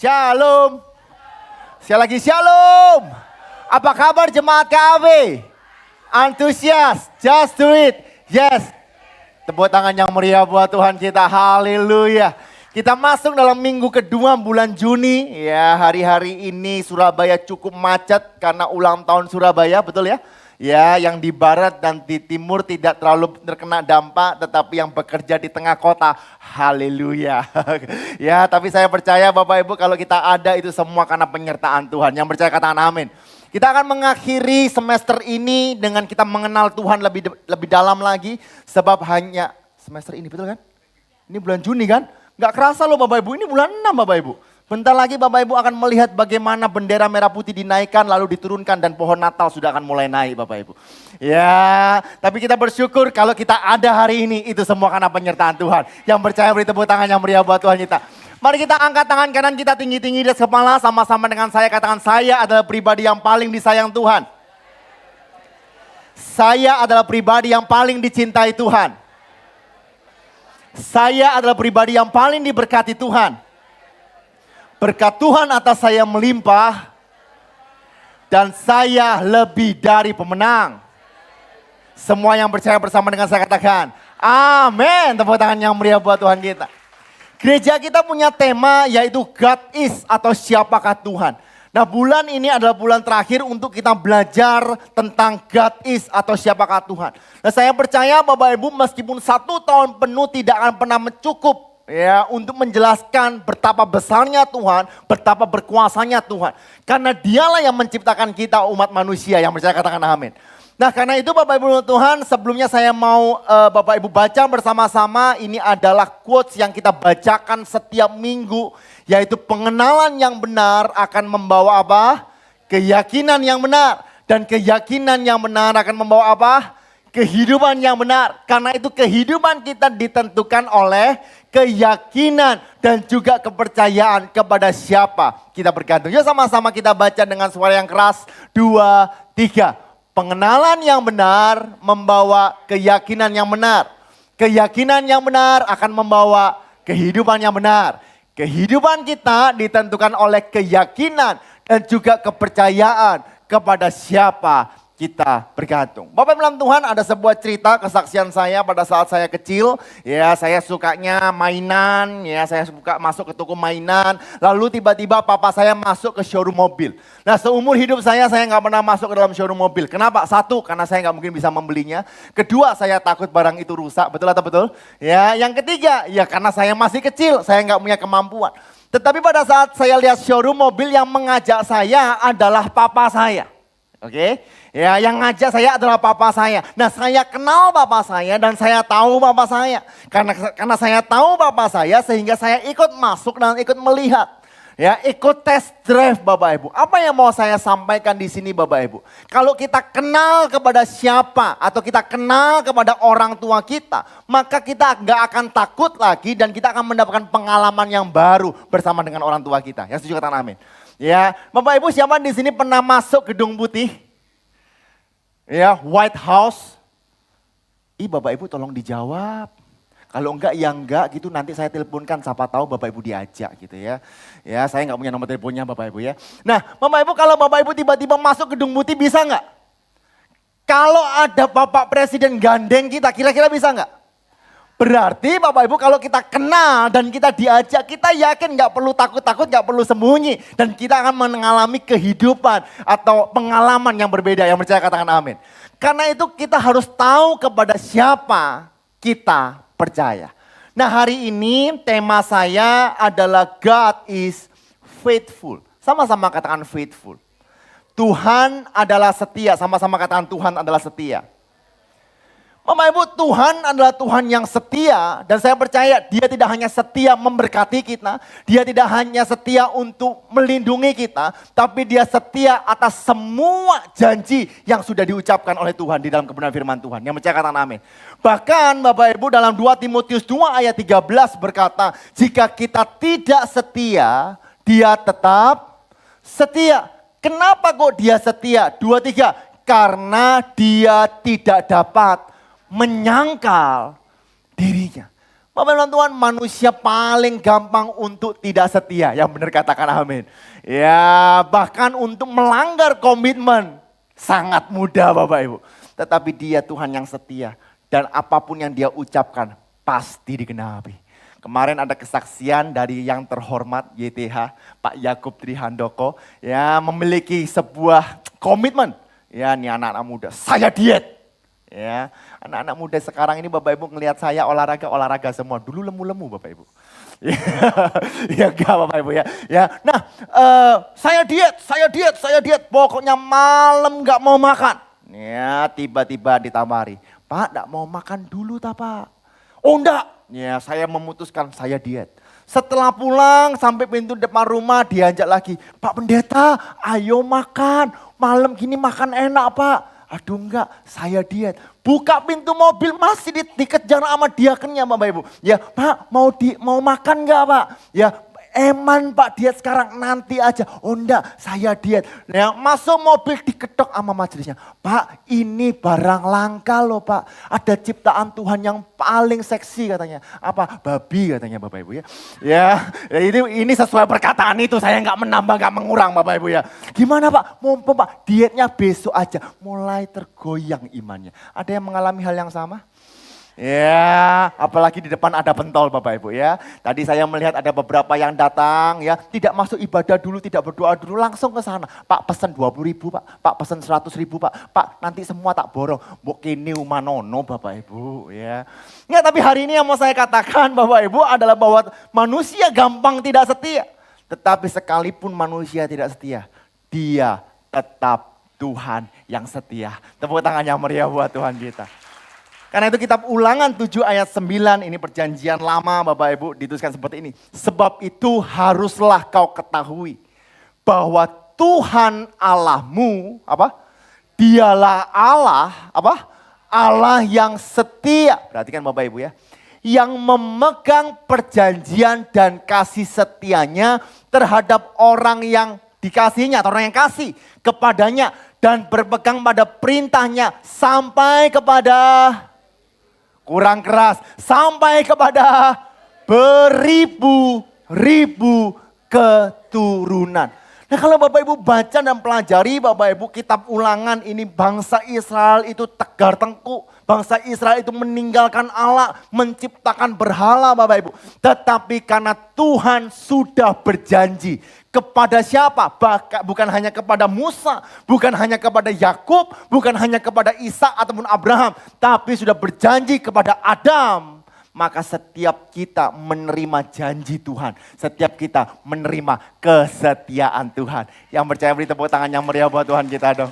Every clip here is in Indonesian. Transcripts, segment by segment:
Shalom. Sekali lagi shalom. Apa kabar jemaat KB? Antusias, just do it. Yes. Tepuk tangan yang meriah buat Tuhan kita. Haleluya. Kita masuk dalam minggu kedua bulan Juni. Ya, hari-hari ini Surabaya cukup macet karena ulang tahun Surabaya, betul ya? Ya, yang di barat dan di timur tidak terlalu terkena dampak, tetapi yang bekerja di tengah kota, haleluya. Ya, tapi saya percaya Bapak Ibu kalau kita ada itu semua karena penyertaan Tuhan. Yang percaya katakan amin. Kita akan mengakhiri semester ini dengan kita mengenal Tuhan lebih dalam lagi. Sebab hanya semester ini, betul kan? Ini bulan Juni kan? Gak kerasa loh Bapak Ibu, ini bulan 6 Bapak Ibu. Bentar lagi Bapak Ibu akan melihat bagaimana bendera merah putih dinaikkan lalu diturunkan dan pohon Natal sudah akan mulai naik Bapak Ibu. Ya, tapi kita bersyukur kalau kita ada hari ini itu semua karena penyertaan Tuhan. Yang percaya beri tepuk tangan yang meriah buat Tuhan kita. Mari kita angkat tangan kanan kita tinggi-tinggi di atas kepala sama-sama dengan saya katakan saya adalah pribadi yang paling disayang Tuhan. Saya adalah pribadi yang paling dicintai Tuhan. Saya adalah pribadi yang paling diberkati Tuhan. Berkat Tuhan atas saya melimpah dan saya lebih dari pemenang. Semua yang percaya bersama dengan saya katakan, amin. Tepuk tangan yang meriah buat Tuhan kita. Gereja kita punya tema yaitu God is atau siapakah Tuhan. Nah bulan ini adalah bulan terakhir untuk kita belajar tentang God is atau siapakah Tuhan. Nah saya percaya Bapak Ibu meskipun 1 tahun penuh tidak akan pernah cukup. Ya, untuk menjelaskan betapa besarnya Tuhan, betapa berkuasanya Tuhan. Karena dialah yang menciptakan kita umat manusia yang percaya katakan amin. Nah karena itu Bapak Ibu Tuhan sebelumnya saya mau Bapak Ibu baca bersama-sama. Ini adalah quotes yang kita bacakan setiap minggu. Yaitu pengenalan yang benar akan membawa apa? Keyakinan yang benar. Dan keyakinan yang benar akan membawa apa? Kehidupan yang benar. Karena itu kehidupan kita ditentukan oleh keyakinan dan juga kepercayaan kepada siapa kita bergantung. Yuk sama-sama kita baca dengan suara yang keras. 2, 3. Pengenalan yang benar membawa keyakinan yang benar. Keyakinan yang benar akan membawa kehidupan yang benar. Kehidupan kita ditentukan oleh keyakinan dan juga kepercayaan kepada siapa kita bergantung. Bapak Ibu dalam Tuhan ada sebuah cerita kesaksian saya pada saat saya kecil. Ya saya sukanya mainan, ya saya suka masuk ke toko mainan. Lalu tiba-tiba papa saya masuk ke showroom mobil. Nah seumur hidup saya nggak pernah masuk ke dalam showroom mobil. Kenapa? 1, karena saya nggak mungkin bisa membelinya. 2, saya takut barang itu rusak. Betul atau betul? Ya, yang ketiga, ya karena saya masih kecil, saya nggak punya kemampuan. Tetapi pada saat saya lihat showroom mobil yang mengajak saya adalah papa saya. Oke, ya yang ngajak saya adalah papa saya. Nah saya kenal papa saya dan saya tahu papa saya. Karena saya tahu papa saya sehingga saya ikut masuk dan ikut melihat. Ya ikut test drive Bapak Ibu. Apa yang mau saya sampaikan di sini Bapak Ibu? Kalau kita kenal kepada siapa atau kita kenal kepada orang tua kita. Maka kita gak akan takut lagi dan kita akan mendapatkan pengalaman yang baru bersama dengan orang tua kita. Yang setuju katakan amin. Ya, Bapak Ibu siapa di sini pernah masuk gedung putih? Ya, White House. Bapak Ibu tolong dijawab. Kalau enggak ya enggak gitu nanti saya teleponkan siapa tahu Bapak Ibu diajak gitu ya. Ya, saya enggak punya nomor teleponnya Bapak Ibu ya. Nah, Bapak Ibu kalau Bapak Ibu tiba-tiba masuk gedung putih bisa enggak? Kalau ada Bapak Presiden gandeng kita kira-kira bisa enggak? Berarti Bapak Ibu kalau kita kenal dan kita diajak, kita yakin gak perlu takut-takut, gak perlu sembunyi. Dan kita akan mengalami kehidupan atau pengalaman yang berbeda. Yang percaya katakan amin. Karena itu kita harus tahu kepada siapa kita percaya. Nah hari ini tema saya adalah God is faithful. Sama-sama katakan faithful. Tuhan adalah setia, sama-sama katakan Tuhan adalah setia. Bapak Ibu, Tuhan adalah Tuhan yang setia dan saya percaya dia tidak hanya setia memberkati kita, dia tidak hanya setia untuk melindungi kita, tapi dia setia atas semua janji yang sudah diucapkan oleh Tuhan di dalam kebenaran firman Tuhan. Yang percaya katakan amin. Bahkan Bapak Ibu dalam 2 Timotius 2 ayat 13 berkata, jika kita tidak setia, dia tetap setia. Kenapa kok dia setia? 2, 3, karena dia tidak dapat menyangkal dirinya. Bapak dan Tuhan, manusia paling gampang untuk tidak setia. Yang benar katakan amin. Ya, bahkan untuk melanggar komitmen sangat mudah Bapak Ibu. Tetapi dia Tuhan yang setia. Dan apapun yang dia ucapkan pasti digenapi. Kemarin ada kesaksian dari yang terhormat YTH, Pak Yakub Trihandoko. Ya, memiliki sebuah komitmen. Ya, ini anak-anak muda, saya diet. Ya, anak-anak muda sekarang ini Bapak Ibu ngelihat saya olahraga semua. Dulu lemu-lemu Bapak Ibu. Ya enggak Bapak Ibu ya. Nah, saya diet. Pokoknya malam enggak mau makan. Ya, tiba-tiba ditawari, Pak enggak mau makan dulu tak Pak? Oh enggak. Ya, saya memutuskan saya diet. Setelah pulang sampai pintu depan rumah diajak lagi, Pak Pendeta ayo makan. Malam gini makan enak Pak. Aduh enggak, saya diet. Buka pintu mobil masih dikejar sama diakennya Bapak Ibu. Ya Pak mau makan enggak Pak? Ya eman Pak diet sekarang nanti aja. Oh enggak, saya diet. Ya, masuk mobil diketok sama majelisnya. Pak ini barang langka loh Pak. Ada ciptaan Tuhan yang paling seksi katanya. Apa? Babi katanya Bapak Ibu ya. Ya ini sesuai perkataan itu. Saya enggak menambah, enggak mengurang Bapak Ibu ya. Gimana Pak? Mumpung Pak dietnya besok aja. Mulai tergoyang imannya. Ada yang mengalami hal yang sama? Ya, apalagi di depan ada pentol Bapak Ibu ya. Tadi saya melihat ada beberapa yang datang ya, tidak masuk ibadah dulu, tidak berdoa dulu, langsung ke sana. Pak pesen 20.000 Pak, Pak pesen 100.000 Pak nanti semua tak borong. Mbok kene umanono Bapak Ibu ya. Ya tapi hari ini yang mau saya katakan Bapak Ibu adalah bahwa manusia gampang tidak setia. Tetapi sekalipun manusia tidak setia, dia tetap Tuhan yang setia. Tepuk tangan yang meriah buat Tuhan kita. Karena itu kitab Ulangan 7 ayat 9 ini perjanjian lama Bapak Ibu dituliskan seperti ini. Sebab itu haruslah kau ketahui bahwa Tuhan Allahmu dialah Allah Allah yang setia. Perhatikan Bapak Ibu ya. Yang memegang perjanjian dan kasih setianya terhadap orang yang dikasihinya atau orang yang kasih kepadanya dan berpegang pada perintahnya sampai kepada kurang keras, sampai kepada beribu-ribu keturunan. Nah kalau Bapak Ibu baca dan pelajari Bapak Ibu kitab Ulangan ini, bangsa Israel itu tegar tengkuk. Bangsa Israel itu meninggalkan Allah, menciptakan berhala Bapak Ibu. Tetapi karena Tuhan sudah berjanji kepada siapa? Bukan hanya kepada Musa, bukan hanya kepada Yakub, bukan hanya kepada Ishak ataupun Abraham. Tapi sudah berjanji kepada Adam. Maka setiap kita menerima janji Tuhan. Setiap kita menerima kesetiaan Tuhan. Yang percaya beri tepuk tangan yang meriah buat Tuhan kita dong.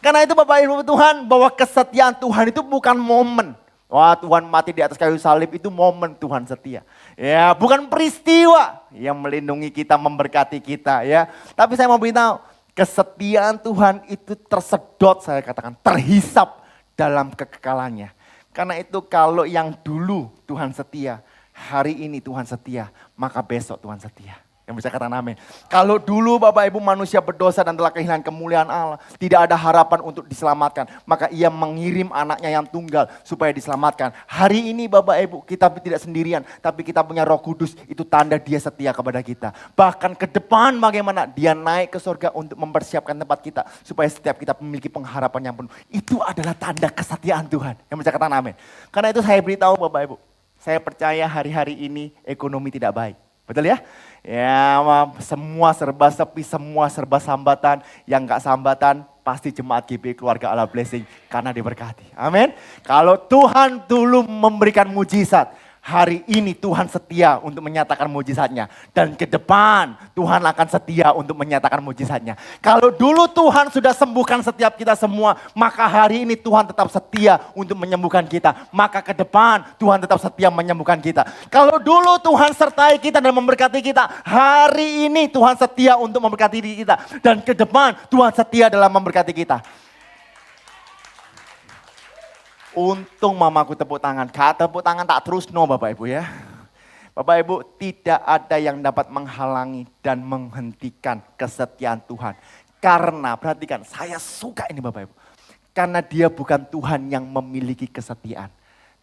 Karena itu Bapak Ibu Tuhan, bahwa kesetiaan Tuhan itu bukan momen. Wah Tuhan mati di atas kayu salib itu momen Tuhan setia. Ya bukan peristiwa yang melindungi kita, memberkati kita ya. Tapi saya mau beritahu, kesetiaan Tuhan itu tersedot, saya katakan terhisap dalam kekekalannya. Karena itu kalau yang dulu Tuhan setia, hari ini Tuhan setia, maka besok Tuhan setia. Yang bisa katakan amin. Kalau dulu Bapak Ibu manusia berdosa dan telah kehilangan kemuliaan Allah, tidak ada harapan untuk diselamatkan, maka ia mengirim anaknya yang tunggal supaya diselamatkan. Hari ini Bapak Ibu kita tidak sendirian, tapi kita punya Roh Kudus, itu tanda dia setia kepada kita. Bahkan ke depan bagaimana dia naik ke surga untuk mempersiapkan tempat kita, supaya setiap kita memiliki pengharapan yang penuh. Itu adalah tanda kesetiaan Tuhan. Yang bisa katakan amin. Karena itu saya beritahu Bapak Ibu, saya percaya hari-hari ini ekonomi tidak baik. Betul ya? Ya semua serba sepi, semua serba sambatan. Yang gak sambatan pasti jemaat GP Keluarga Allah Blessing karena diberkati. Amin. Kalau Tuhan dulu memberikan mujizat, hari ini Tuhan setia untuk menyatakan mujizatnya. Dan ke depan Tuhan akan setia untuk menyatakan mujizatnya. Kalau dulu Tuhan sudah sembuhkan setiap kita semua, maka hari ini Tuhan tetap setia untuk menyembuhkan kita. Maka ke depan Tuhan tetap setia menyembuhkan kita. Kalau dulu Tuhan sertai kita dan memberkati kita, hari ini Tuhan setia untuk memberkati diri kita. Dan ke depan Tuhan setia dalam memberkati kita. Untung mamaku tepuk tangan. Gak tepuk tangan tak terus no Bapak Ibu ya. Bapak Ibu tidak ada yang dapat menghalangi dan menghentikan kesetiaan Tuhan. Karena perhatikan saya suka ini Bapak Ibu. Karena dia bukan Tuhan yang memiliki kesetiaan.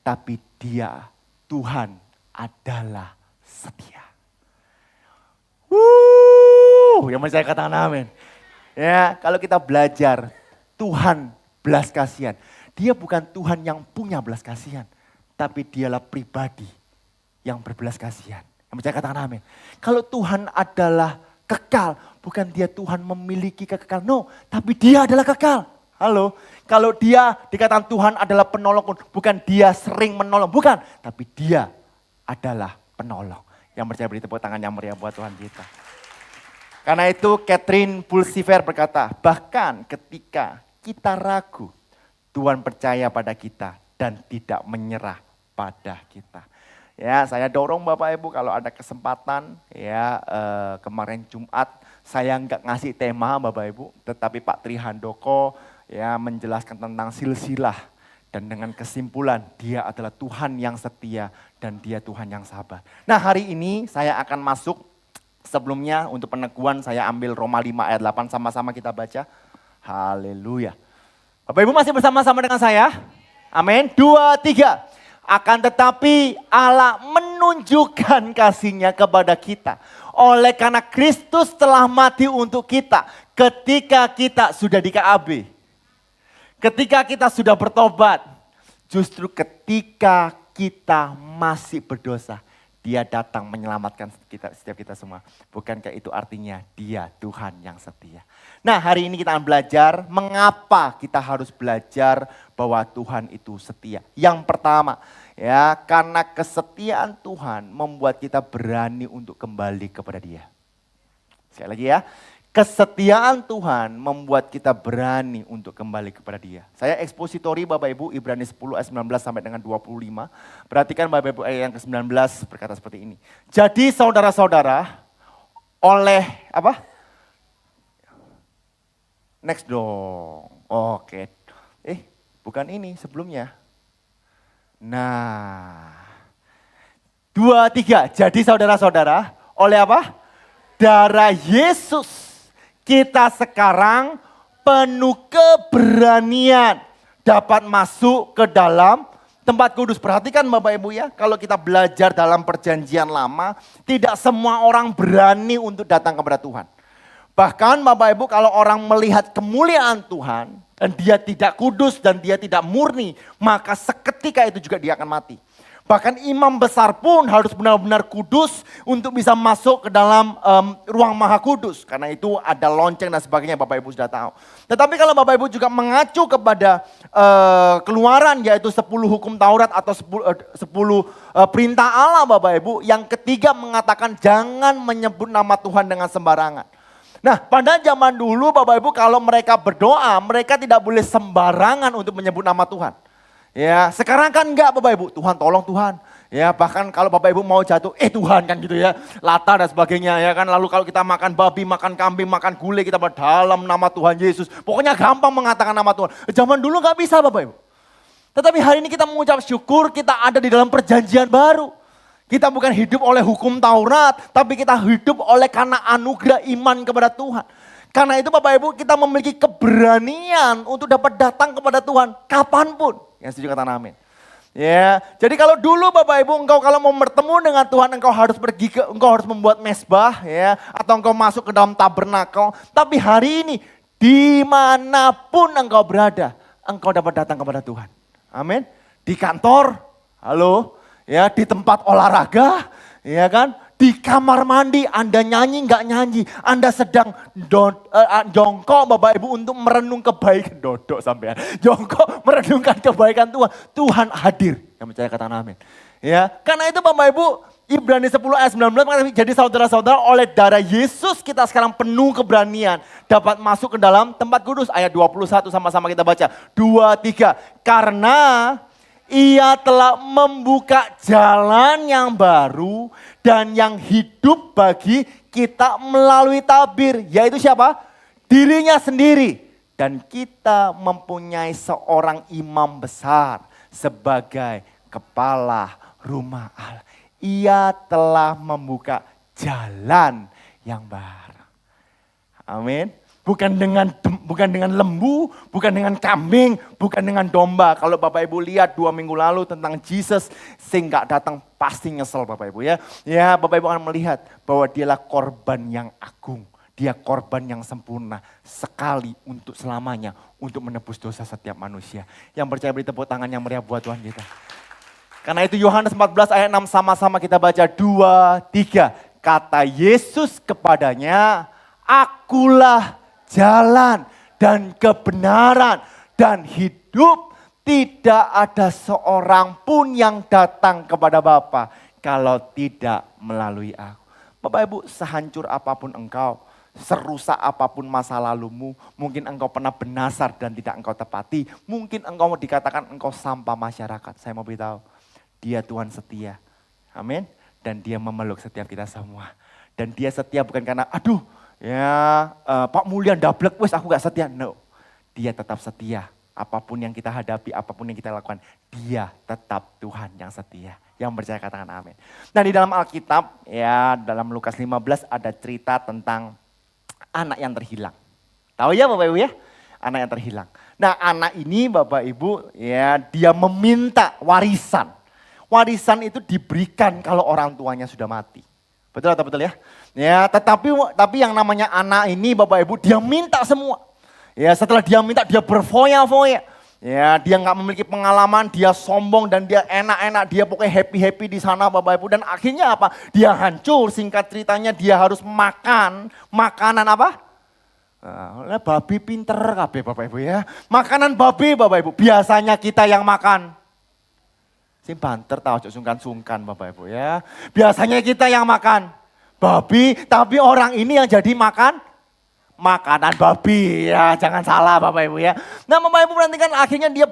Tapi dia Tuhan adalah setia. Yang percaya katakan amin. Ya, kalau kita belajar Tuhan belas kasihan. Dia bukan Tuhan yang punya belas kasihan, tapi dialah pribadi yang berbelas kasihan. Yang percaya katakan amin. Kalau Tuhan adalah kekal, bukan dia Tuhan memiliki kekal, no, tapi dia adalah kekal. Halo, kalau dia dikatakan Tuhan adalah penolong, bukan dia sering menolong, bukan, tapi dia adalah penolong. Yang percaya beri tepuk tangan yang meriah buat Tuhan kita. Karena itu Catherine Pulsiver berkata, bahkan ketika kita ragu, Tuhan percaya pada kita dan tidak menyerah pada kita. Ya, saya dorong Bapak Ibu kalau ada kesempatan, ya kemarin Jumat saya nggak ngasih tema Bapak Ibu, tetapi Pak Tri Handoko ya menjelaskan tentang silsilah dan dengan kesimpulan dia adalah Tuhan yang setia dan dia Tuhan yang sabar. Nah, hari ini saya akan masuk, sebelumnya untuk peneguhan saya ambil Roma 5 ayat 8 sama-sama kita baca. Haleluya. Bapak Ibu masih bersama-sama dengan saya? Amin. 2, 3. Akan tetapi Allah menunjukkan kasih-Nya kepada kita. Oleh karena Kristus telah mati untuk kita ketika kita sudah di KAB. Ketika kita sudah bertobat. Justru ketika kita masih berdosa. Dia datang menyelamatkan setiap kita semua. Bukankah itu artinya dia Tuhan yang setia. Nah, hari ini kita akan belajar mengapa kita harus belajar bahwa Tuhan itu setia. Yang pertama, ya karena kesetiaan Tuhan membuat kita berani untuk kembali kepada Dia. Sekali lagi ya, kesetiaan Tuhan membuat kita berani untuk kembali kepada Dia. Saya ekspositori Bapak Ibu Ibrani 10 ayat 19 sampai dengan 25. Perhatikan Bapak Ibu ayat yang ke-19 berkata seperti ini. Jadi saudara-saudara oleh apa? Next dong. Oke. Bukan ini sebelumnya. Nah. 2, 3. Jadi saudara-saudara oleh apa? Darah Yesus. Kita sekarang penuh keberanian dapat masuk ke dalam tempat kudus. Perhatikan Bapak Ibu ya, kalau kita belajar dalam perjanjian lama, tidak semua orang berani untuk datang kepada Tuhan. Bahkan Bapak Ibu kalau orang melihat kemuliaan Tuhan, dan dia tidak kudus dan dia tidak murni, maka seketika itu juga dia akan mati. Bahkan imam besar pun harus benar-benar kudus untuk bisa masuk ke dalam ruang maha kudus. Karena itu ada lonceng dan sebagainya Bapak Ibu sudah tahu. Tetapi kalau Bapak Ibu juga mengacu kepada keluaran yaitu 10 hukum Taurat atau 10 perintah Allah Bapak Ibu. Yang ketiga mengatakan jangan menyebut nama Tuhan dengan sembarangan. Nah, pada zaman dulu Bapak Ibu kalau mereka berdoa mereka tidak boleh sembarangan untuk menyebut nama Tuhan. Ya, sekarang kan enggak Bapak Ibu, Tuhan tolong Tuhan. Ya, bahkan kalau Bapak Ibu mau jatuh, Tuhan kan gitu ya, lata dan sebagainya ya kan. Lalu kalau kita makan babi, makan kambing, makan gulai, kita dalam nama Tuhan Yesus. Pokoknya gampang mengatakan nama Tuhan. Zaman dulu enggak bisa Bapak Ibu. Tetapi hari ini kita mengucap syukur kita ada di dalam perjanjian baru. Kita bukan hidup oleh hukum Taurat, tapi kita hidup oleh karena anugerah iman kepada Tuhan. Karena itu Bapak Ibu kita memiliki keberanian untuk dapat datang kepada Tuhan kapanpun. Yang setuju katakan amin. Ya, jadi kalau dulu Bapak Ibu engkau kalau mau bertemu dengan Tuhan engkau harus engkau harus membuat mesbah ya, atau engkau masuk ke dalam tabernakel. Tapi hari ini dimanapun engkau berada, engkau dapat datang kepada Tuhan. Amin. Di kantor, halo, ya di tempat olahraga, ya kan. Di kamar mandi Anda nyanyi nggak nyanyi, Anda sedang jongkok Bapak Ibu untuk merenung kebaikan, dodok sampean. Jongkok merenungkan kebaikan Tuhan, Tuhan hadir. Yang percaya katakan amin. Ya, karena itu Bapak Ibu Ibrani 10 ayat 19 jadi saudara-saudara oleh darah Yesus kita sekarang penuh keberanian dapat masuk ke dalam tempat kudus. Ayat 21 sama-sama kita baca. 2, 3. Karena Ia telah membuka jalan yang baru dan yang hidup bagi kita melalui tabir. Yaitu siapa? Dirinya sendiri. Dan kita mempunyai seorang imam besar sebagai kepala rumah Allah. Ia telah membuka jalan yang baru. Amin. bukan dengan lembu, bukan dengan kambing, bukan dengan domba. Kalau Bapak Ibu lihat 2 minggu lalu tentang Jesus, sing gak datang pasti nyesel Bapak Ibu ya. Ya Bapak Ibu akan melihat bahwa dialah korban yang agung. Dia korban yang sempurna sekali untuk selamanya, untuk menebus dosa setiap manusia. Yang percaya beri tepuk tangan yang meriah buat Tuhan kita. Karena itu Yohanes 14 ayat 6 sama-sama kita baca 2, 3. Kata Yesus kepadanya, akulah jalan dan kebenaran dan hidup. Tidak ada seorang pun yang datang kepada Bapa kalau tidak melalui aku. Bapak Ibu, sehancur apapun engkau, serusak apapun masa lalumu, mungkin engkau pernah benasar dan tidak engkau tepati, mungkin engkau mau dikatakan engkau sampah masyarakat. Saya mau beritahu, Dia Tuhan setia. Amin. Dan Dia memeluk setiap kita semua. Dan Dia setia bukan karena aduh ya Pak Mulyan dablek wes aku gak setia. No, Dia tetap setia. Apapun yang kita hadapi, apapun yang kita lakukan, Dia tetap Tuhan yang setia. Yang percaya katakan amin. Nah di dalam Alkitab ya dalam Lukas 15 ada cerita tentang anak yang terhilang. Tahu ya Bapak Ibu ya? Anak yang terhilang. Nah anak ini Bapak Ibu ya dia meminta warisan. Warisan itu diberikan kalau orang tuanya sudah mati. Betul atau betul ya? Ya, tetapi yang namanya anak ini Bapak Ibu dia minta semua. Ya, setelah dia minta dia berfoya-foya. Ya, dia nggak memiliki pengalaman, dia sombong dan dia enak-enak, dia pokoknya happy-happy di sana Bapak Ibu dan akhirnya apa? Dia hancur, singkat ceritanya dia harus makan makanan apa? Nah, babi pinter kabeh Bapak Ibu ya. Makanan babi Bapak Ibu, biasanya kita yang makan. Sing banter tahu sungkan-sungkan Bapak Ibu ya. Biasanya kita yang makan babi, tapi orang ini yang jadi makan makanan babi ya. Jangan salah Bapak Ibu ya. Nah Bapak Ibu perhatikan akhirnya dia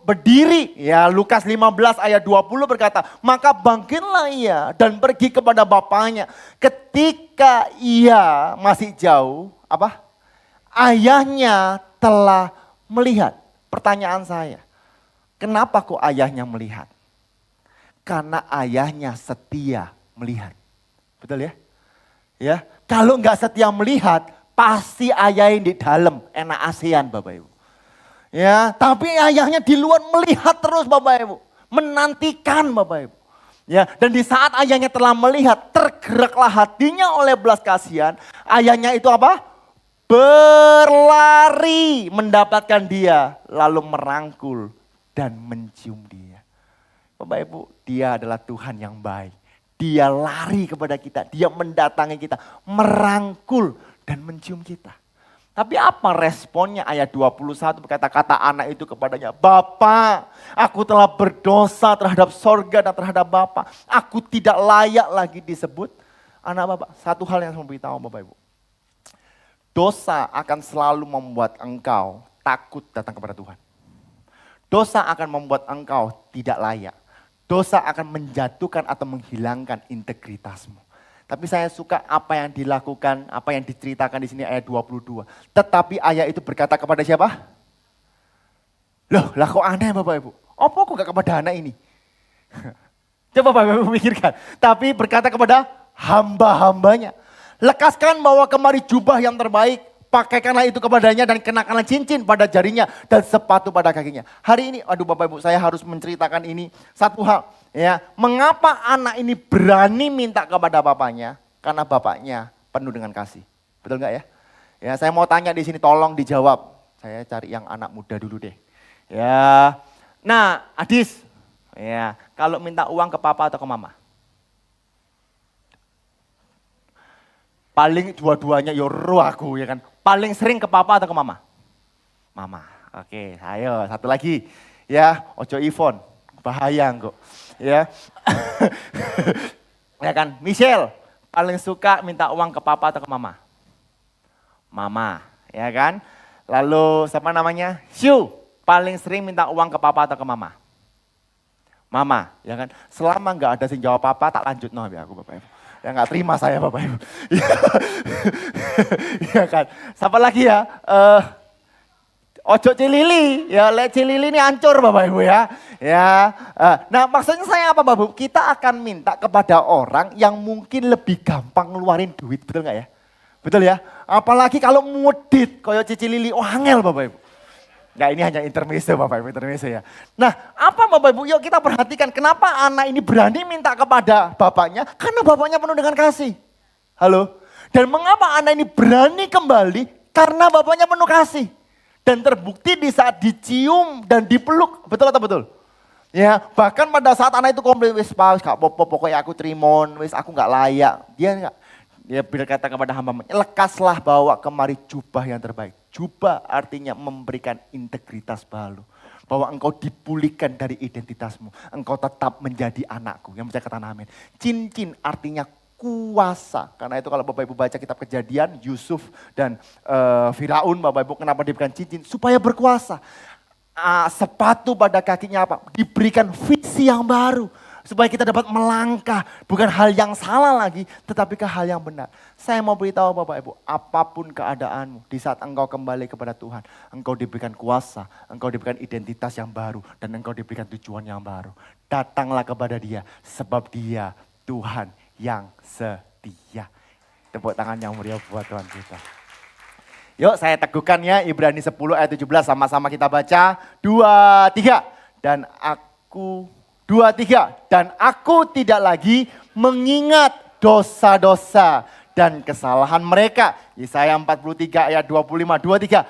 berdiri ya. Lukas 15 ayat 20 berkata, maka bangkitlah ia dan pergi kepada bapaknya. Ketika ia masih jauh, apa? Ayahnya telah melihat. Pertanyaan saya, kenapa kok ayahnya melihat? Karena ayahnya setia melihat. Betul ya? Ya, kalau enggak setia melihat, pasti ayahnya di dalam enak ASEAN Bapak Ibu. Ya, tapi ayahnya di luar melihat terus Bapak Ibu, menantikan Bapak Ibu. Ya, dan di saat ayahnya telah melihat, tergeraklah hatinya oleh belas kasihan. Ayahnya itu apa? Berlari mendapatkan dia, lalu merangkul dan mencium dia. Bapak Ibu, Dia adalah Tuhan yang baik. Dia lari kepada kita, Dia mendatangi kita, merangkul dan mencium kita. Tapi apa responnya? Ayat 21 berkata, kata anak itu kepadanya, Bapa, aku telah berdosa terhadap sorga dan terhadap Bapa. Aku tidak layak lagi disebut anak Bapak. Satu hal yang saya mau beritahu Bapak Ibu. Dosa akan selalu membuat engkau takut datang kepada Tuhan. Dosa akan membuat engkau tidak layak. Dosa akan menjatuhkan atau menghilangkan integritasmu. Tapi saya suka apa yang dilakukan, apa yang diceritakan di sini ayat 22. Tetapi ayah itu berkata kepada siapa? Loh, lah kok aneh Bapak Ibu? Apa kok gak kepada anak ini? Coba Bapak Ibu pikirkan. Tapi berkata kepada hamba-hambanya. Lekaskan bawa kemari jubah yang terbaik. Pakaikanlah itu kepadanya dan kenakanlah cincin pada jarinya dan sepatu pada kakinya. Hari ini, aduh Bapak Ibu, saya harus menceritakan ini satu hal. Ya, mengapa anak ini berani minta kepada bapaknya? Karena bapaknya penuh dengan kasih. Betul nggak ya? Ya, saya mau tanya di sini, tolong dijawab. Saya cari yang anak muda dulu deh. Ya, nah Adis, ya kalau minta uang ke papa atau ke mama? Paling dua-duanya yoro aku ya kan. Paling sering ke papa atau ke mama? Mama. Oke, ayo satu lagi. Ya, ojo Ivon. Bahaya kok. Ya. Ya kan, Michelle paling suka minta uang ke papa atau ke mama? Mama, ya kan? Lalu siapa namanya? Shu paling sering minta uang ke papa atau ke mama? Mama, ya kan? Selama nggak ada sing jawab papa, tak lanjut no ya aku Bapak Ibu. Ya nggak terima saya Bapak Ibu. Ya kan. Siapa lagi ya? Ojo Cilili, ya le Cilili ini hancur Bapak Ibu ya. Ya. Nah maksudnya saya apa Bapak Ibu? Kita akan minta kepada orang yang mungkin lebih gampang ngeluarin duit, betul nggak ya? Betul ya? Apalagi kalau mudit, koyo Cici Lili, oh angel Bapak Ibu. Nah ini hanya intermezzo Bapak Ibu, intermezzo ya. Nah apa Bapak Ibu, yuk kita perhatikan kenapa anak ini berani minta kepada bapaknya. Karena bapaknya penuh dengan kasih. Halo? Dan mengapa anak ini berani kembali? Karena bapaknya penuh kasih. Dan terbukti di saat dicium dan dipeluk. Betul atau betul? Ya, bahkan pada saat anak itu komplain, wis gak apa-apa, pokoknya aku trimon, wis aku gak layak. Dia berkata kepada hamba, lekaslah bawa kemari jubah yang terbaik. Jubah artinya memberikan integritas baru. Bahwa engkau dipulihkan dari identitasmu. Engkau tetap menjadi anakku. Yang bisa katakan amin. Cincin artinya kuasa. Karena itu kalau Bapak Ibu baca kitab Kejadian, Yusuf dan Firaun, Bapak Ibu kenapa diberikan cincin? Supaya berkuasa. Sepatu pada kakinya apa? Diberikan visi yang baru. Supaya kita dapat melangkah, bukan hal yang salah lagi, tetapi ke hal yang benar. Saya mau beritahu Bapak Ibu, apapun keadaanmu, di saat engkau kembali kepada Tuhan, engkau diberikan kuasa, engkau diberikan identitas yang baru, dan engkau diberikan tujuan yang baru. Datanglah kepada Dia, sebab Dia Tuhan yang setia. Tepuk tangan yang meriah buat Tuhan kita. Yuk saya teguhkan ya, Ibrani 10 ayat 17, sama-sama kita baca. 2, 3. Dan aku... 2, 3, dan aku tidak lagi mengingat dosa-dosa dan kesalahan mereka. Yesaya 43 ayat 25, 23.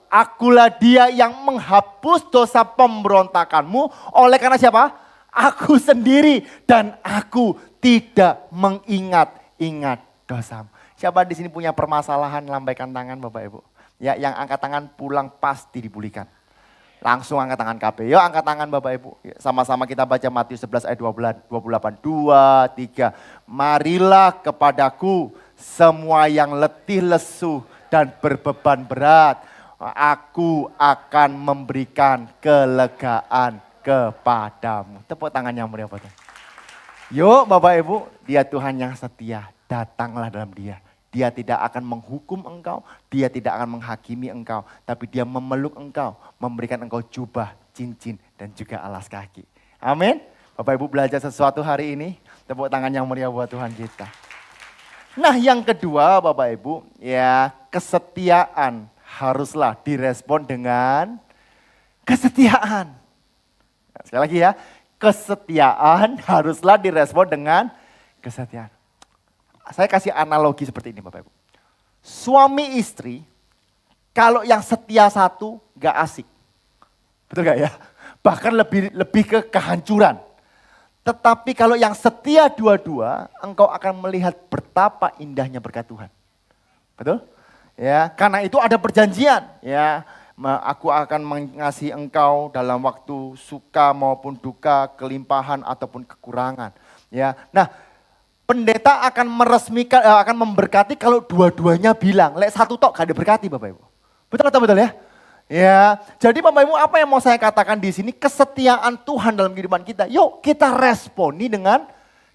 Akulah Dia yang menghapus dosa pemberontakanmu oleh karena siapa? Aku sendiri dan aku tidak mengingat-ingat dosamu. Siapa di sini punya permasalahan, lambaikan tangan Bapak Ibu. Ya, yang angkat tangan pulang pasti dipulihkan. Langsung angkat tangan KB. Yuk angkat tangan Bapak Ibu. Sama-sama kita baca Matius 11 ayat 28. 2, 3. Marilah kepadaku semua yang letih lesu dan berbeban berat. Aku akan memberikan kelegaan kepadamu. Tepuk tangan yang meriah Bapak. Yuk Bapak Ibu, Dia Tuhan yang setia. Datanglah dalam Dia. Dia tidak akan menghukum engkau, Dia tidak akan menghakimi engkau. Tapi Dia memeluk engkau, memberikan engkau jubah, cincin, dan juga alas kaki. Amin. Bapak Ibu belajar sesuatu hari ini, tepuk tangan yang meriah buat Tuhan kita. Nah yang kedua Bapak Ibu, ya kesetiaan haruslah direspon dengan kesetiaan. Sekali lagi ya, kesetiaan haruslah direspon dengan kesetiaan. Saya kasih analogi seperti ini Bapak Ibu. Suami istri, kalau yang setia satu gak asik. Betul gak ya? Bahkan lebih ke kehancuran. Tetapi kalau yang setia dua-dua, engkau akan melihat betapa indahnya berkat Tuhan. Betul? Ya, karena itu ada perjanjian. Ya, aku akan mengasihi engkau dalam waktu suka maupun duka, kelimpahan ataupun kekurangan. Ya, nah. Pendeta akan meresmikan, akan memberkati kalau dua-duanya bilang. Lek satu tok gak diberkati Bapak Ibu. Betul atau betul ya? Ya, jadi Bapak Ibu apa yang mau saya katakan di sini? Kesetiaan Tuhan dalam kehidupan kita. Yuk kita responi dengan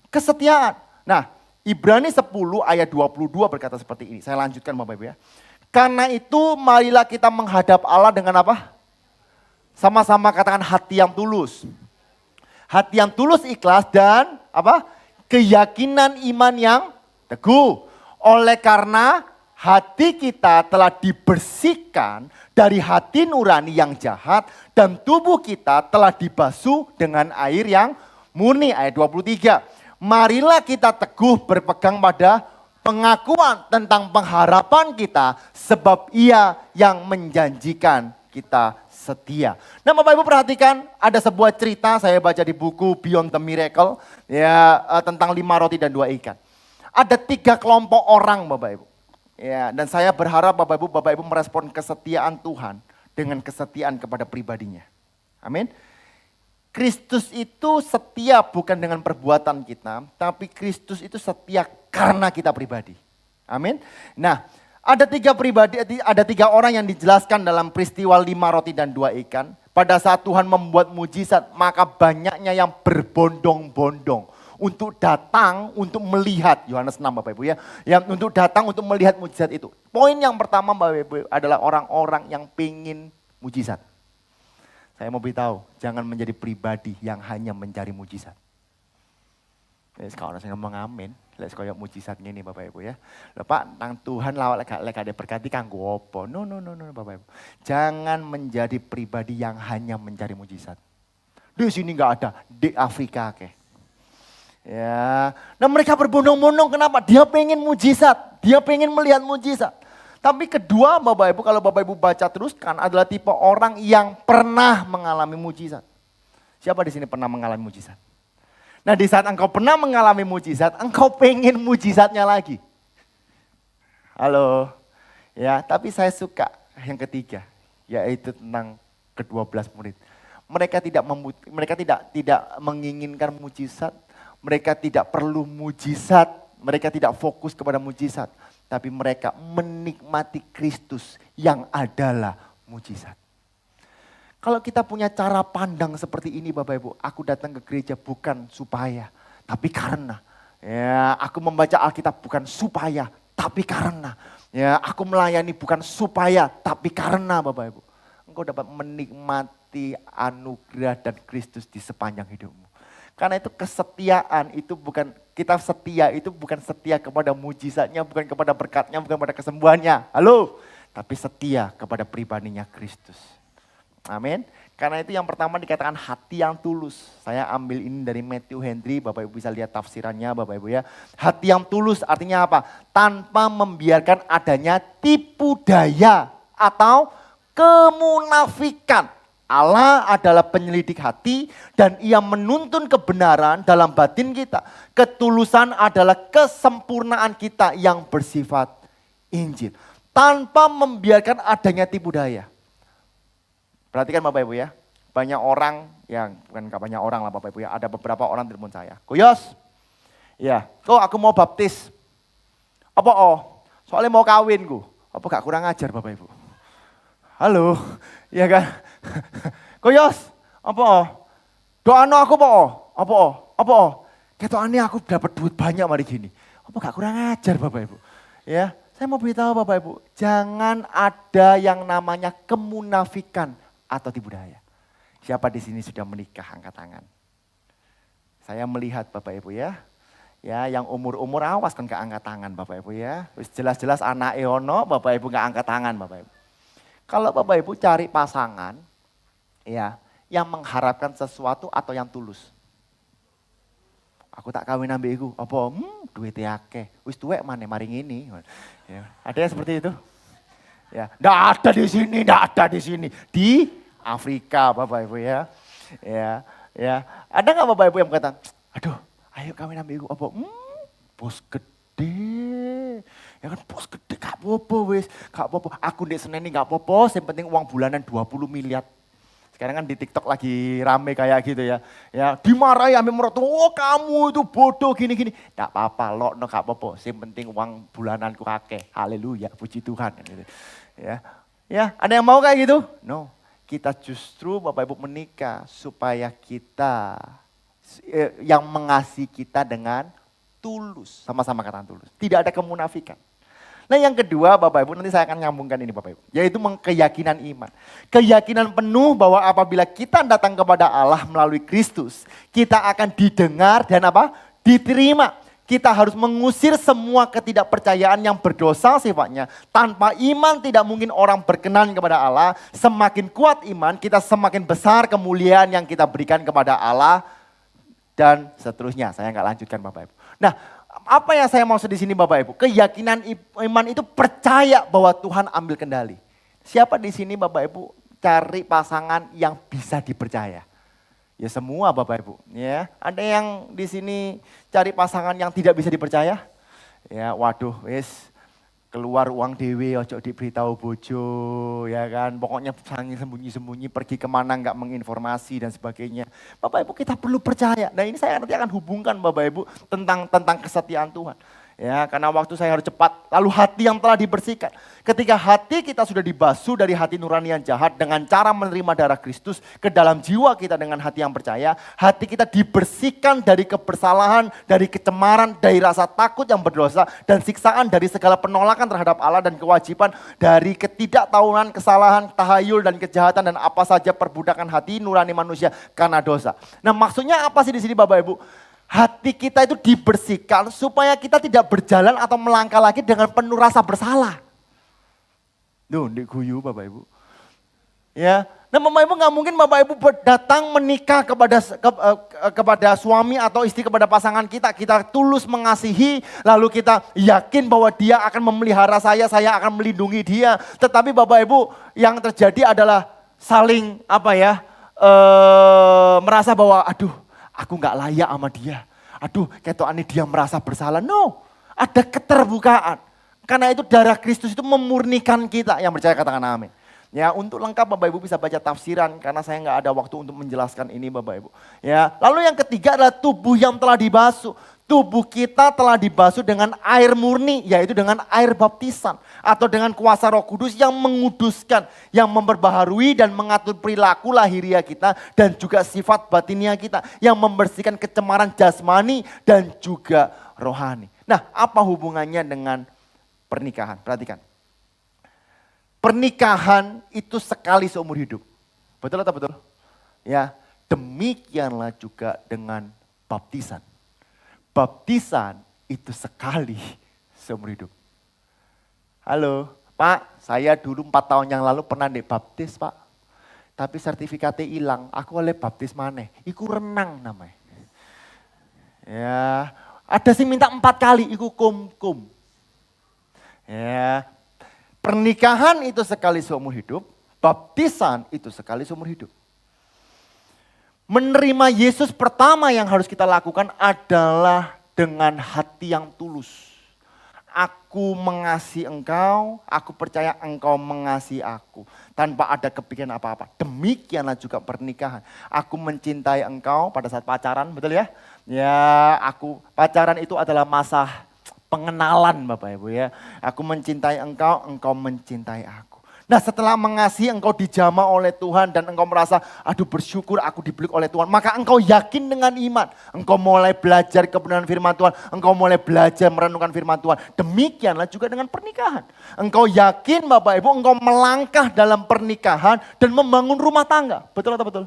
kesetiaan. Nah Ibrani 10 ayat 22 berkata seperti ini. Saya lanjutkan Bapak Ibu ya. Karena itu marilah kita menghadap Allah dengan apa? Sama-sama katakan hati yang tulus. Hati yang tulus ikhlas dan apa? Keyakinan iman yang teguh. Oleh karena hati kita telah dibersihkan dari hati nurani yang jahat dan tubuh kita telah dibasuh dengan air yang murni. Ayat 23. Marilah kita teguh berpegang pada pengakuan tentang pengharapan kita sebab Ia yang menjanjikan kita setia. Nah Bapak Ibu perhatikan ada sebuah cerita saya baca di buku Beyond the Miracle ya tentang 5 roti dan 2 ikan. Ada 3 kelompok orang Bapak Ibu. Ya, dan saya berharap Bapak Ibu merespon kesetiaan Tuhan dengan kesetiaan kepada pribadinya. Amin. Kristus itu setia bukan dengan perbuatan kita, tapi Kristus itu setia karena kita pribadi. Amin. Nah, ada 3 orang yang dijelaskan dalam peristiwa 5 roti dan 2 ikan. Pada saat Tuhan membuat mujizat, maka banyaknya yang berbondong-bondong untuk datang untuk melihat, Yohanes 6 Bapak Ibu ya. Yang untuk datang untuk melihat mujizat itu. Poin yang pertama Bapak Ibu adalah orang-orang yang pingin mujizat. Saya mau beritahu, jangan menjadi pribadi yang hanya mencari mujizat. Sekarang saya ngomong amin. Lek koyo mujizat ngene Bapak Ibu ya. Lho Pak, nang Tuhan lawak lek ada berkati kanggo apa? No Bapak Ibu. Jangan menjadi pribadi yang hanya mencari mujizat. Di sini enggak ada, di Afrika ke. Ya, nah mereka berbondong-bondong kenapa? Dia pengen mujizat, dia pengen melihat mujizat. Tapi kedua Bapak Ibu, kalau Bapak Ibu baca terus kan adalah tipe orang yang pernah mengalami mujizat. Siapa di sini pernah mengalami mujizat? Nah di saat engkau pernah mengalami mujizat, engkau pengen mujizatnya lagi. Halo, ya tapi saya suka yang ketiga, yaitu tentang ke-12 murid. Mereka tidak menginginkan mujizat, mereka tidak perlu mujizat, mereka tidak fokus kepada mujizat. Tapi mereka menikmati Kristus yang adalah mujizat. Kalau kita punya cara pandang seperti ini Bapak Ibu, aku datang ke gereja bukan supaya, tapi karena. Ya, aku membaca Alkitab bukan supaya, tapi karena. Ya, aku melayani bukan supaya, tapi karena Bapak Ibu. Engkau dapat menikmati anugerah dan Kristus di sepanjang hidupmu. Karena itu kesetiaan itu bukan, kita setia itu bukan setia kepada mujizatnya, bukan kepada berkatnya, bukan kepada kesembuhannya. Halo, tapi setia kepada pribadinya Kristus. Amin. Karena itu yang pertama dikatakan hati yang tulus. Saya ambil ini dari Matthew Henry, Bapak Ibu bisa lihat tafsirannya Bapak Ibu ya. Hati yang tulus artinya apa? Tanpa membiarkan adanya tipu daya atau kemunafikan. Allah adalah penyelidik hati dan ia menuntun kebenaran dalam batin kita. Ketulusan adalah kesempurnaan kita yang bersifat Injil. Tanpa membiarkan adanya tipu daya. Perhatikan Bapak Ibu ya, banyak orang yang, bukan gak banyak orang lah Bapak Ibu ya, ada beberapa orang telepon saya. Kuyos, ya, kok aku mau baptis. Apa soalnya mau kawin ku. Apa gak kurang ajar Bapak Ibu? Halo, ya kan? Kuyos, apa doano aku apa ketokane aku dapat duit banyak mari gini. Apa gak kurang ajar Bapak Ibu? Ya, saya mau beritahu Bapak Ibu, jangan ada yang namanya kemunafikan atau tipu daya. Siapa di sini sudah menikah angkat tangan? Saya melihat Bapak Ibu ya. Ya, yang umur-umur awas kan gak angkat tangan Bapak Ibu ya. Jelas-jelas anak ono Bapak Ibu gak angkat tangan Bapak Ibu. Kalau Bapak Ibu cari pasangan ya, yang mengharapkan sesuatu atau yang tulus. Aku tak kawin ambek iku, apa? Duitnya akeh. Wis tuwek maneh mari ngene. Ya, ada yang seperti itu? Ya, enggak ada di sini, enggak ada di sini. Di Afrika Bapak Ibu ya. Ya. Ada enggak Bapak Ibu yang berkata, "Aduh, ayo kawin ambek iku." Apa? Bos gede. Ya kan bos gede gak apa-apa wis, gak apa-apa. Aku ndek Senen gak apa-apa, yang penting uang bulanan 20 miliar. Sekarang kan di TikTok lagi rame kayak gitu ya. Ya, dimarahi ambil mertua, "Oh, kamu itu bodoh gini-gini." Enggak apa-apa, lokno gak apa-apa. Yang penting uang bulananku akeh. Haleluya, puji Tuhan gitu. Ya, ada yang mau kayak gitu? No. Kita justru Bapak Ibu menikah supaya kita yang mengasihi kita dengan tulus. Sama-sama kata tulus. Tidak ada kemunafikan. Nah yang kedua Bapak Ibu, nanti saya akan nyambungkan ini Bapak Ibu. Yaitu keyakinan iman. Keyakinan penuh bahwa apabila kita datang kepada Allah melalui Kristus, kita akan didengar dan apa? Diterima. Kita harus mengusir semua ketidakpercayaan yang berdosa sifatnya. Tanpa iman tidak mungkin orang berkenan kepada Allah. Semakin kuat iman, kita semakin besar kemuliaan yang kita berikan kepada Allah. Dan seterusnya, saya nggak lanjutkan Bapak Ibu. Nah, apa yang saya maksud di sini Bapak Ibu? Keyakinan iman itu percaya bahwa Tuhan ambil kendali. Siapa di sini Bapak Ibu cari pasangan yang bisa dipercaya? Ya semua Bapak Ibu. Ya, ada yang di sini cari pasangan yang tidak bisa dipercaya? Ya, waduh, wis keluar uang dewe, ojo diberitahu bojo, ya kan. Pokoknya sangi sembunyi-sembunyi, pergi kemana nggak menginformasi dan sebagainya. Bapak Ibu kita perlu percaya. Nah ini saya nanti akan hubungkan Bapak Ibu tentang kesetiaan Tuhan. Ya, karena waktu saya harus cepat. Lalu hati yang telah dibersihkan. Ketika hati kita sudah dibasuh dari hati nurani yang jahat dengan cara menerima darah Kristus ke dalam jiwa kita dengan hati yang percaya, hati kita dibersihkan dari kebersalahan, dari kecemaran, dari rasa takut yang berdosa dan siksaan dari segala penolakan terhadap Allah dan kewajiban dari ketidaktahuan, kesalahan, tahayul dan kejahatan dan apa saja perbudakan hati nurani manusia karena dosa. Nah, maksudnya apa sih di sini Bapak Ibu? hati kita itu dibersihkan supaya kita tidak berjalan atau melangkah lagi dengan penuh rasa bersalah. Duh, guyu Bapak Ibu. Ya, nah Bapak Ibu nggak mungkin Bapak Ibu datang menikah kepada suami atau istri, kepada pasangan kita. Kita tulus mengasihi, lalu kita yakin bahwa dia akan memelihara saya akan melindungi dia. Tetapi Bapak Ibu yang terjadi adalah saling merasa bahwa aduh aku nggak layak sama dia. Aduh ketokane dia merasa bersalah. No, ada keterbukaan. Karena itu darah Kristus itu memurnikan kita. Yang percaya katakan amin. Ya, untuk lengkap Bapak Ibu bisa baca tafsiran karena saya nggak ada waktu untuk menjelaskan ini Bapak Ibu. Ya, lalu yang ketiga adalah tubuh yang telah dibasuh. Tubuh kita telah dibasuh dengan air murni, yaitu dengan air baptisan atau dengan kuasa Roh Kudus yang menguduskan, yang memperbaharui dan mengatur perilaku lahiria kita dan juga sifat batinia kita, yang membersihkan kecemaran jasmani dan juga rohani. Nah, apa hubungannya dengan pernikahan? Perhatikan. Pernikahan itu sekali seumur hidup. Betul atau betul? Ya, demikianlah juga dengan baptisan. Baptisan itu sekali seumur hidup. Halo, Pak, saya dulu 4 tahun yang lalu pernah dibaptis, Pak. Tapi sertifikatnya hilang, aku oleh baptis maneh. Iku renang namanya. Ya, ada sih minta 4 kali, iku kum. Ya, pernikahan itu sekali seumur hidup, baptisan itu sekali seumur hidup. Menerima Yesus pertama yang harus kita lakukan adalah dengan hati yang tulus. Aku mengasihi engkau, aku percaya engkau mengasihi aku. Tanpa ada kepikiran apa-apa. Demikianlah juga pernikahan. Aku mencintai engkau pada saat pacaran, betul ya? Ya, pacaran itu adalah masa pengenalan Bapak Ibu ya. Aku mencintai engkau, engkau mencintai aku. Nah setelah mengasihi engkau dijamah oleh Tuhan dan engkau merasa aduh bersyukur aku dipeluk oleh Tuhan. Maka engkau yakin dengan iman. Engkau mulai belajar kebenaran firman Tuhan. Engkau mulai belajar merenungkan firman Tuhan. Demikianlah juga dengan pernikahan. Engkau yakin Bapak Ibu engkau melangkah dalam pernikahan dan membangun rumah tangga. Betul atau betul?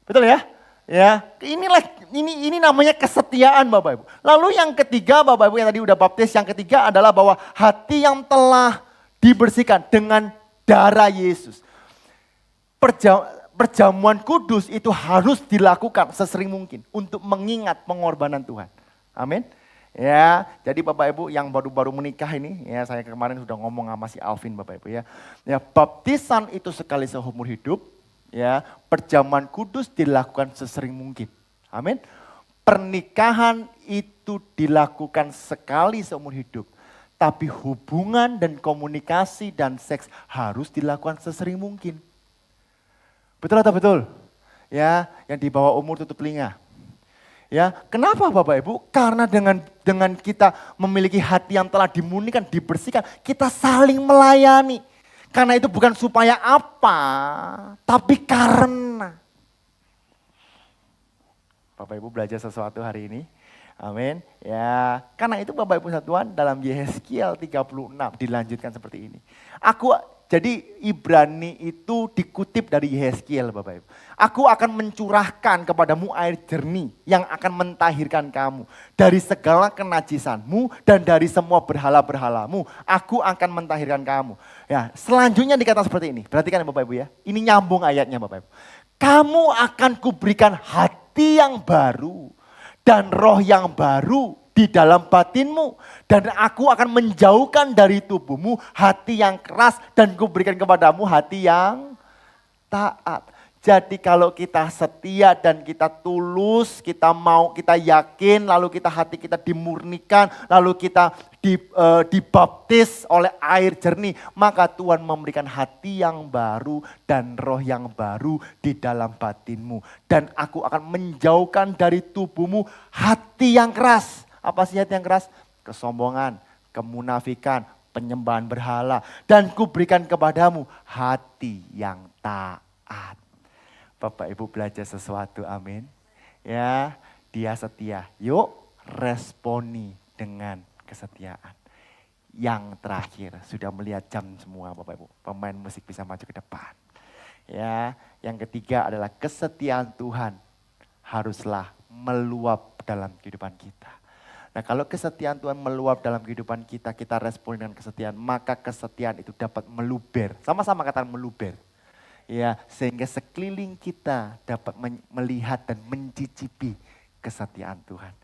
Betul ya? Ya, ini namanya kesetiaan Bapak Ibu. Lalu yang ketiga Bapak Ibu yang tadi udah baptis, yang ketiga adalah bahwa hati yang telah dibersihkan dengan darah Yesus. Perjamuan kudus itu harus dilakukan sesering mungkin untuk mengingat pengorbanan Tuhan. Amin. Ya, jadi Bapak Ibu yang baru-baru menikah ini, ya saya kemarin sudah ngomong sama si Alvin Bapak Ibu ya. Ya, baptisan itu sekali seumur hidup. Ya, perjamuan kudus dilakukan sesering mungkin. Amin. Pernikahan itu dilakukan sekali seumur hidup. Tapi hubungan dan komunikasi dan seks harus dilakukan sesering mungkin. Betul atau betul? Ya, yang di bawah umur tutup telinga. Ya, kenapa Bapak Ibu? Karena dengan kita memiliki hati yang telah dimurnikan, dibersihkan, kita saling melayani. Karena itu bukan supaya apa, tapi karena. Bapak Ibu belajar sesuatu hari ini. Amin. Ya, karena itu Bapak Ibu satuan dalam Yehezkiel 36 dilanjutkan seperti ini. Jadi Ibrani itu dikutip dari Yehezkiel Bapak Ibu. Aku akan mencurahkan kepadamu air jernih yang akan mentahirkan kamu dari segala kenajisanmu dan dari semua berhala-berhalamu. Aku akan mentahirkan kamu. Ya, selanjutnya dikatakan seperti ini. Perhatikan ya Bapak Ibu ya. Ini nyambung ayatnya Bapak Ibu. Kamu akan kuberikan hati yang baru dan roh yang baru di dalam batinmu. Dan aku akan menjauhkan dari tubuhmu hati yang keras dan kuberikan kepadamu hati yang taat. Jadi kalau kita setia dan kita tulus, kita yakin, lalu hati kita dimurnikan, lalu kita dibaptis oleh air jernih, maka Tuhan memberikan hati yang baru dan roh yang baru di dalam batinmu. Dan aku akan menjauhkan dari tubuhmu hati yang keras. Apa sih hati yang keras? Kesombongan, kemunafikan, penyembahan berhala. Dan kuberikan kepadamu hati yang taat. Bapak Ibu belajar sesuatu, amin. Ya, dia setia. Yuk responi dengan kesetiaan. Yang terakhir, sudah melihat jam semua Bapak Ibu. Pemain musik bisa maju ke depan. Ya, yang ketiga adalah kesetiaan Tuhan haruslah meluap dalam kehidupan kita. Nah kalau kesetiaan Tuhan meluap dalam kehidupan kita, kita respon dengan kesetiaan, maka kesetiaan itu dapat meluber. Sama-sama kata meluber. Ya, sehingga sekeliling kita dapat melihat dan mencicipi kesetiaan Tuhan.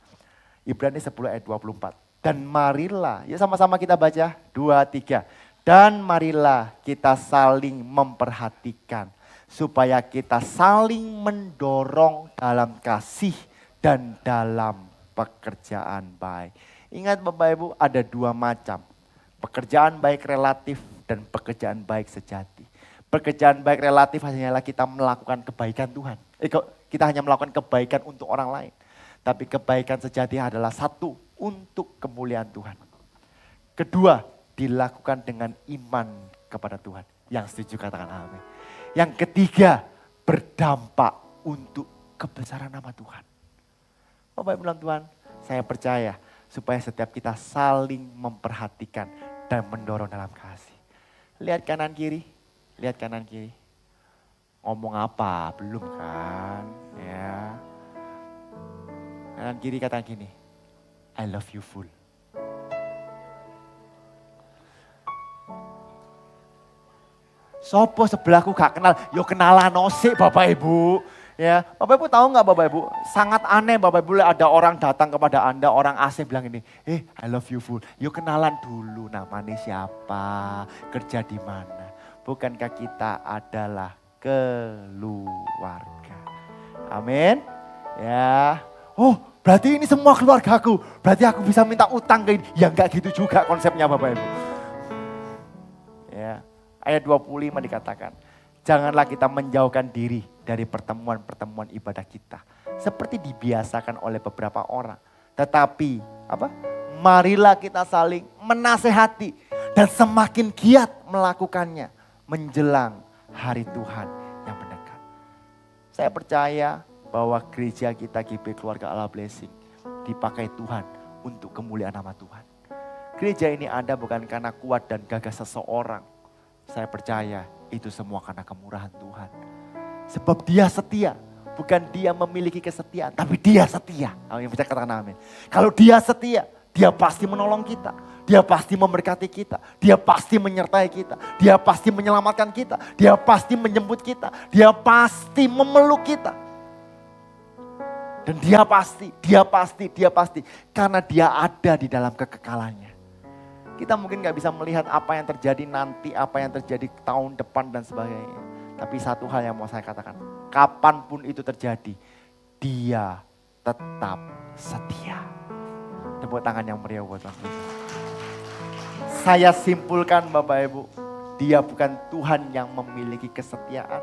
Ibrani 10 ayat 24. Dan marilah, ya sama-sama kita baca, 2, 3. Dan marilah kita saling memperhatikan, supaya kita saling mendorong dalam kasih dan dalam pekerjaan baik. Ingat Bapak Ibu, ada 2 macam. Pekerjaan baik relatif dan pekerjaan baik sejati. Pekerjaan baik relatif hanyalah kita melakukan kebaikan Tuhan. Kita hanya melakukan kebaikan untuk orang lain. Tapi kebaikan sejati adalah satu, untuk kemuliaan Tuhan. Kedua, dilakukan dengan iman kepada Tuhan. Yang setuju katakan amin. Yang ketiga, berdampak untuk kebesaran nama Tuhan. Bapak Ibu dalam Tuhan, saya percaya supaya setiap kita saling memperhatikan dan mendorong dalam kasih. Lihat kanan kiri, lihat kanan kiri. Ngomong apa? Belum kan? Ya. Kanan kiri kata gini, I love you full. Sopo sebelahku gak kenal, yo kenalan osik Bapak Ibu. Ya, Bapak Ibu tahu nggak Bapak Ibu? Sangat aneh Bapak Ibu, ada orang datang kepada Anda, orang asing bilang ini, I love you full. Yuk kenalan dulu, namanya siapa, kerja di mana. Bukankah kita adalah keluarga? Amin. Ya, oh berarti ini semua keluargaku, berarti aku bisa minta utang ke ini. Ya enggak gitu juga konsepnya Bapak Ibu. Ya, ayat 25 dikatakan, janganlah kita menjauhkan diri dari pertemuan-pertemuan ibadah kita. Seperti dibiasakan oleh beberapa orang. Tetapi marilah kita saling menasehati dan semakin giat melakukannya menjelang hari Tuhan yang mendekat. Saya percaya bahwa gereja kita GP Keluarga Allah Blessing dipakai Tuhan untuk kemuliaan nama Tuhan. Gereja ini ada bukan karena kuat dan gagah seseorang. Saya percaya itu semua karena kemurahan Tuhan. Sebab dia setia. Bukan dia memiliki kesetiaan, tapi dia setia. Yang bisa katakan amin. Kalau dia setia, dia pasti menolong kita. Dia pasti memberkati kita. Dia pasti menyertai kita. Dia pasti menyelamatkan kita. Dia pasti menjemput kita. Dia pasti memeluk kita. Dan dia pasti. Karena dia ada di dalam kekekalannya. Kita mungkin gak bisa melihat apa yang terjadi nanti, apa yang terjadi tahun depan dan sebagainya. Tapi satu hal yang mau saya katakan, kapanpun itu terjadi, dia tetap setia. Tepuk tangan yang meriah buat Tuhan. Saya simpulkan Bapak Ibu, dia bukan Tuhan yang memiliki kesetiaan,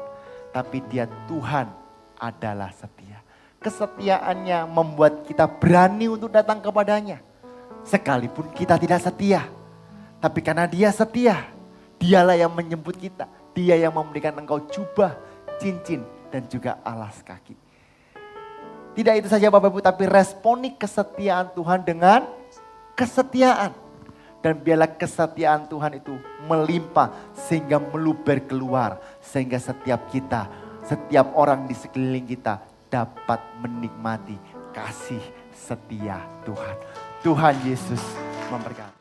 tapi dia Tuhan adalah setia. Kesetiaannya membuat kita berani untuk datang kepadanya. Sekalipun kita tidak setia. Tapi karena dia setia, dialah yang menjemput kita. Dia yang memberikan engkau jubah, cincin, dan juga alas kaki. Tidak itu saja Bapak Ibu, tapi responi kesetiaan Tuhan dengan kesetiaan. Dan biarlah kesetiaan Tuhan itu melimpah sehingga meluber keluar. Sehingga setiap kita, setiap orang di sekeliling kita dapat menikmati kasih setia Tuhan. Tuhan Yesus memberkati.